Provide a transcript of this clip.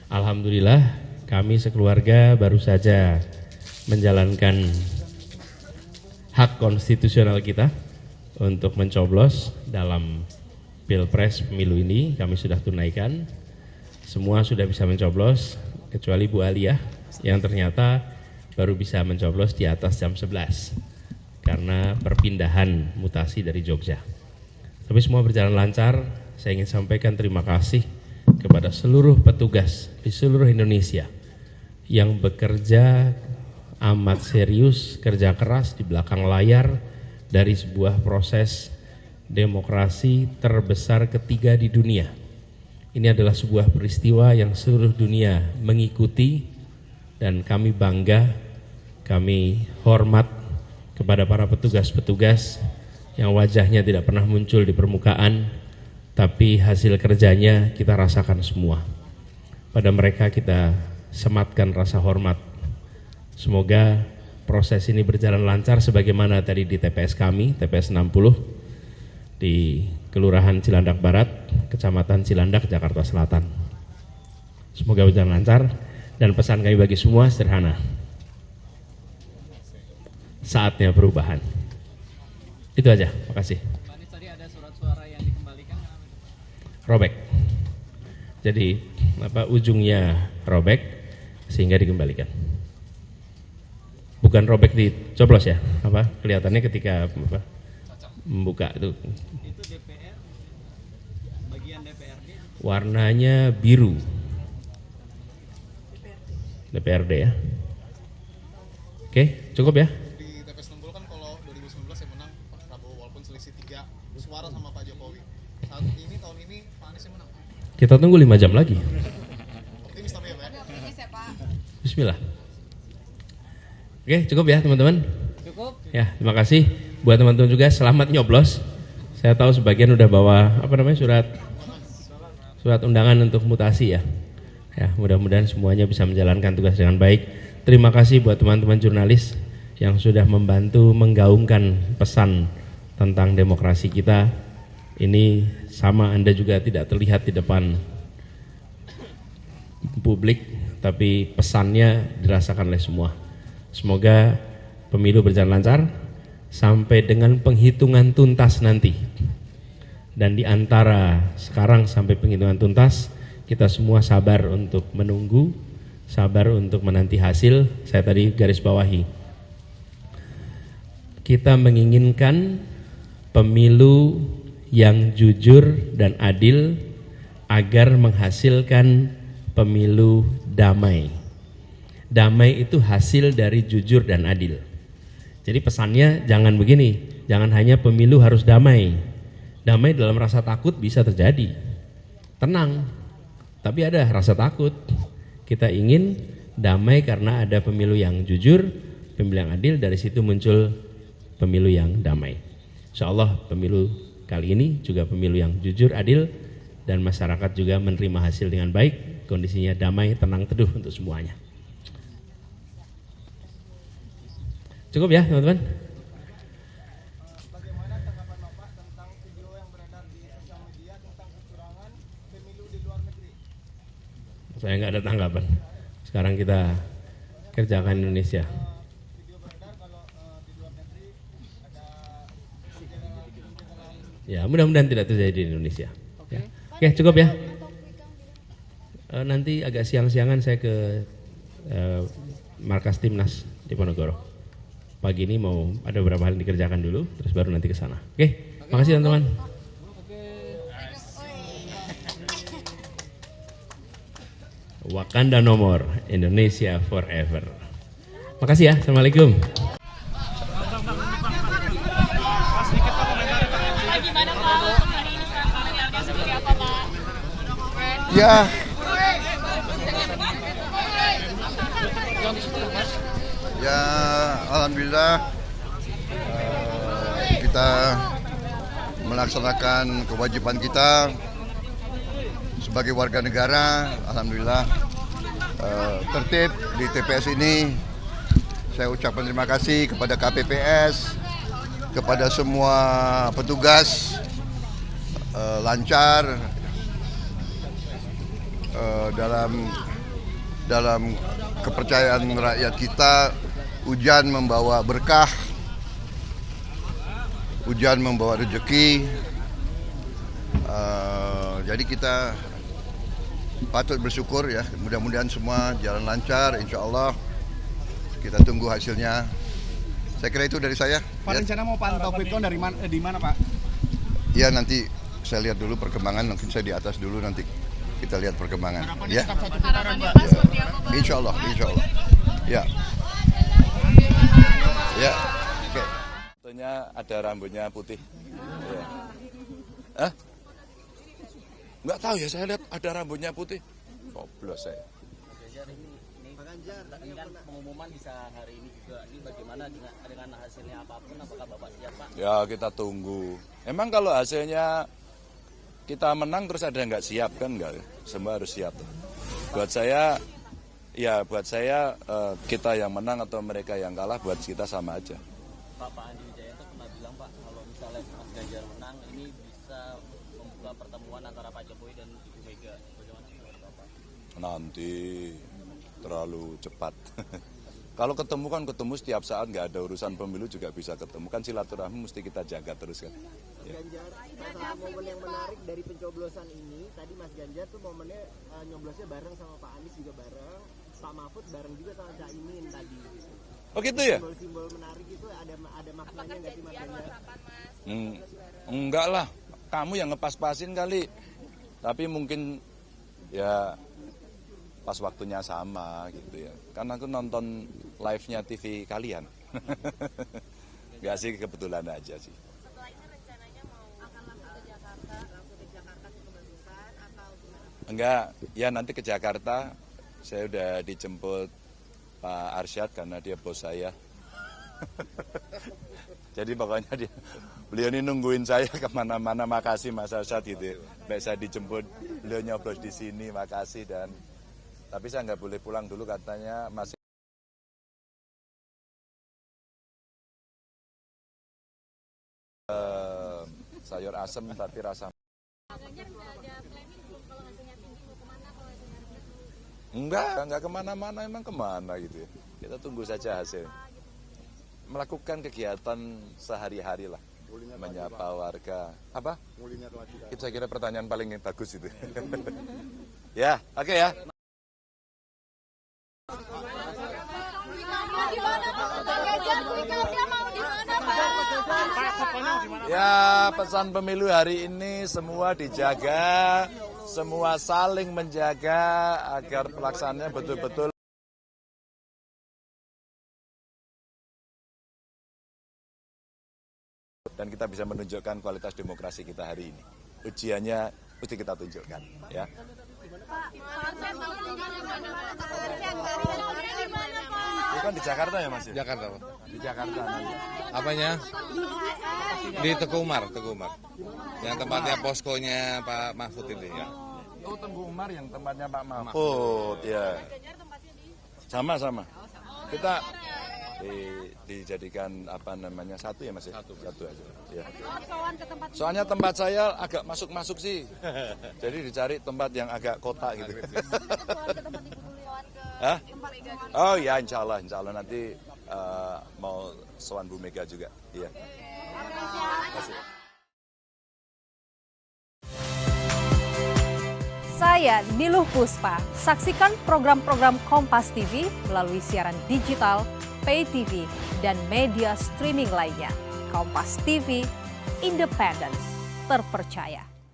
Alhamdulillah kami sekeluarga baru saja menjalankan hak konstitusional kita untuk mencoblos dalam Pilpres pemilu ini. Kami sudah tunaikan, semua sudah bisa mencoblos kecuali Bu Aliyah yang ternyata baru bisa mencoblos di atas jam 11 karena perpindahan mutasi dari Jogja. Tapi semua berjalan lancar. Saya ingin sampaikan terima kasih kepada seluruh petugas di seluruh Indonesia yang bekerja amat serius, kerja keras di belakang layar dari sebuah proses demokrasi terbesar ketiga di dunia. Ini adalah sebuah peristiwa yang seluruh dunia mengikuti dan kami bangga, kami hormat kepada para petugas-petugas yang wajahnya tidak pernah muncul di permukaan, tapi hasil kerjanya kita rasakan semua. Pada mereka kita sematkan rasa hormat. Semoga proses ini berjalan lancar sebagaimana tadi di TPS kami, TPS 60 di Kelurahan Cilandak Barat, Kecamatan Cilandak, Jakarta Selatan. Semoga berjalan lancar dan pesan kami bagi semua sederhana. Saatnya perubahan. Itu aja, makasih. Tadi ada surat suara yang dikembalikan. Robek. Jadi ujungnya robek sehingga dikembalikan. Bukan robek dicoblos ya, kelihatannya ketika membuka itu. Itu DPR, bagian DPRD. Warnanya biru. DPRD ya. Oke, cukup ya. Di TPS 60 kan kalau 2019 yang menang Pak Prabowo walaupun selisih 3 suara sama Pak Jokowi. Saat ini tahun ini Pak Anies yang menang. Kita tunggu 5 jam lagi. Optimis tapi ya Pak. Optimis ya Pak. Bismillah. Oke, cukup ya teman-teman. Cukup. Ya, terima kasih. Buat teman-teman juga selamat nyoblos. Saya tahu sebagian udah bawa surat undangan untuk mutasi ya. Ya, mudah-mudahan semuanya bisa menjalankan tugas dengan baik. Terima kasih buat teman-teman jurnalis yang sudah membantu menggaungkan pesan tentang demokrasi kita. Ini sama Anda juga tidak terlihat di depan publik, tapi pesannya dirasakan oleh semua. Semoga pemilu berjalan lancar sampai dengan penghitungan tuntas nanti. Dan di antara sekarang sampai penghitungan tuntas, kita semua sabar untuk menunggu, sabar untuk menanti hasil. Saya tadi garis bawahi, kita menginginkan pemilu yang jujur dan adil agar menghasilkan pemilu damai. Damai itu hasil dari jujur dan adil. Jadi pesannya jangan begini, jangan hanya pemilu harus damai. Damai dalam rasa takut bisa terjadi. Tenang, tapi ada rasa takut. Kita ingin damai karena ada pemilu yang jujur, pemilu yang adil, dari situ muncul pemilu yang damai. Insya Allah pemilu kali ini juga pemilu yang jujur, adil, dan masyarakat juga menerima hasil dengan baik, kondisinya damai, tenang, teduh untuk semuanya. Cukup ya teman-teman? Bagaimana tanggapan Bapak tentang video yang beredar di sosial media tentang kecurangan pemilu di luar negeri? Saya nggak ada tanggapan. Sekarang kita kerjakan Indonesia. Video beredar kalau di luar negeri ada Ya, mudah-mudahan tidak terjadi di Indonesia. Ya. Oke, cukup ya. Nanti agak siang-siangan saya ke markas Timnas di Ponorogo. Pagi ini mau ada beberapa hal yang dikerjakan dulu, terus baru nanti ke sana. Oke, makasih teman-teman. Wakanda nomor, Indonesia forever. Makasih ya, assalamualaikum. Gimana Pak? Hari ini keluarga seperti apa Pak? Ya, ya alhamdulillah kita melaksanakan kewajiban kita sebagai warga negara. Alhamdulillah tertib di TPS ini. Saya ucapkan terima kasih kepada KPPS, kepada semua petugas, lancar. dalam kepercayaan rakyat kita, hujan membawa berkah, hujan membawa rezeki. Jadi kita patut bersyukur ya. Mudah-mudahan semua jalan lancar, insya Allah. Kita tunggu hasilnya. Saya kira itu dari saya. Pak, rencana mau pantau quick count di mana Pak? Ya nanti saya lihat dulu perkembangan. Mungkin saya di atas dulu, nanti kita lihat perkembangan. Ya. Harapannya Pak seperti apa Pak? Insya Allah, insya Allah. Ya. Ya. Oke. Tentunya ada rambutnya putih. Ya. Hah? Nggak tahu ya, saya lihat ada rambutnya putih. Coblos saya. Ini kan pengumuman bisa hari ini juga. Ini bagaimana dengan hasilnya apapun, apakah Bapak siap Pak? Ya kita tunggu. Emang kalau hasilnya kita menang terus ada nggak siap kan nggak? Semua harus siap. Buat saya, kita yang menang atau mereka yang kalah buat kita sama aja. Pak Andi Wijayanto pernah bilang Pak, kalau misalnya Mas Ganjar menang, ini bisa membuka pertemuan antara Pak Jokowi dan Ibu Mega. Bagaimana menurut Bapak? Nanti terlalu cepat. Kalau ketemu kan ketemu setiap saat, nggak ada urusan pemilu juga bisa ketemu. Kan silaturahmi mesti kita jaga terus kan. Ya. Ganjar, salah momen yang menarik dari pencoblosan ini, tadi Mas Ganjar tuh momennya nyoblosnya bareng sama Pak Anies juga bareng, Pak Mahfud bareng juga sama Caimin tadi. Oh gitu ya? Simbol-simbol menarik itu ada maknanya nggak sih Mas Ganjar? Enggak lah, kamu yang ngepas-pasin kali. Tapi mungkin ya pas waktunya sama gitu ya. Karena aku nonton live-nya TV kalian. Enggak sih, kebetulan aja sih. Setelah ini rencananya akan langsung ke Jakarta kebagusan atau gimana? Enggak, ya nanti ke Jakarta. Saya udah dijemput Pak Arsyad karena dia bos saya. Jadi pokoknya beliau ini nungguin saya kemana-mana. Makasih Mas Arsyad gitu. Baik saya dijemput, beliau nyoblos di sini, makasih. Dan tapi saya nggak boleh pulang dulu katanya masih. Sayur asem tapi rasa. Enggak kemana-mana, emang kemana gitu ya. Kita tunggu saja hasil. Melakukan kegiatan sehari-hari lah. Menyapa warga. Apa? Itu saya kira pertanyaan paling bagus itu. Ya, oke ya. Ya, pesan pemilu hari ini semua dijaga, semua saling menjaga agar pelaksanaannya betul-betul dan kita bisa menunjukkan kualitas demokrasi kita hari ini. Ujiannya mesti kita tunjukkan, ya. Bukan di Jakarta ya Mas? Jakarta Pak. Di Jakarta nanti. Apanya? Di Teguh Umar. Yang tempatnya poskonya Pak Mahfud itu ya. Oh, Teguh Umar yang tempatnya Pak Mahfud, ya. Sama. Kita dijadikan apa namanya satu ya Mas? Satu aja. Ya. Soalnya tempat saya agak masuk sih. Jadi dicari tempat yang agak kota gitu. Hah? Oh ya, insya Allah nanti mau sowan Bu Mega juga. Iya. Saya Niluh Puspa. Saksikan program-program Kompas TV melalui siaran digital, pay TV, dan media streaming lainnya. Kompas TV, independen, terpercaya.